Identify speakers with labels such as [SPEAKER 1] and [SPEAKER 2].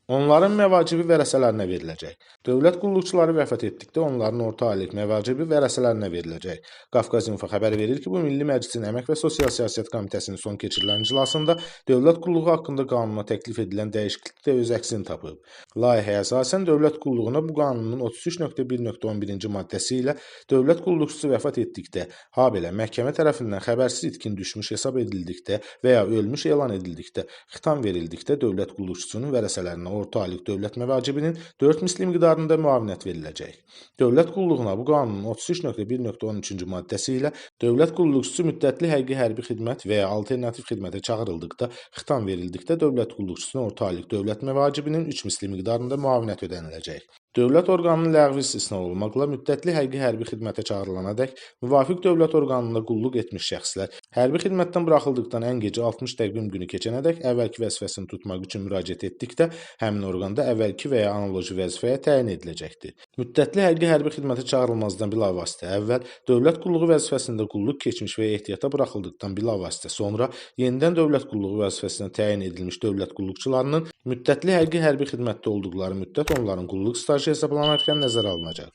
[SPEAKER 1] Onların məvacibi vərəsələrinə veriləcək. Dövlət qulluqçuları vəfat etdikdə onların orta aylıq məvacibi vərəsələrinə veriləcək. Qafqaz İnfo xəbər verir ki, bu Milli Məclisin Əmək və Sosial Siyasət Komitəsinin son keçirilən iclasında dövlət qulluğu haqqında qanuna təklif edilən dəyişiklik də öz əksini tapıb. Layihəyə əsasən dövlət qulluğuna bu qanunun 33.1.11-ci maddəsi ilə dövlət qulluqçusu vəfat etdikdə, habelə məhkəmə tərəfindən xəbərsiz itkin düşmüş hesab edildikdə və ya ölmüş elan edildikdə, xitam verildikdə dövlət qulluqçusunun vərəsələrinə orta aylıq dövlət məvacibinin 4 misli miqdarında müavinət veriləcək. Dövlət qulluğuna bu qanunun 33.1.13-cü maddəsi ilə dövlət qulluqçusu müddətli həqiqi hərbi xidmət və ya alternativ xidmətə çağırıldıqda, xitam verildikdə dövlət qulluqçusuna orta aylıq dövlət məvacibinin 3 misli miqdarında müavinət ödəniləcək. Dövlət orqanının ləğvi istisna olmaqla müddətli həqiqi hərbi xidmətə çağırılanadək müvafiq dövlət orqanında qulluq etmiş şəxslər hərbi xidmətdən buraxıldıqdan ən gecə 60 təqvim günü keçənədək əvvəlki vəzifəsini tutmaq üçün müraciət etdikdə həmin orqanda əvvəlki və ya analoji vəzifəyə təyin ediləcəkdir. Müddətli həqiqi hərbi xidmətə çağırılmazdan bilavasitə əvvəl dövlət qulluğu vəzifəsində qulluq keçmiş və ya ehtiyata buraxıldıqdan bilavasitə sonra yenidən dövlət qulluğu vəzifəsinə təyin edilmiş dövlət qulluqçularının müddətli həqiqi hərbi xidmətdə olduqları müddət onların qulluq stajı hesablanarkən nəzərə alınacaq.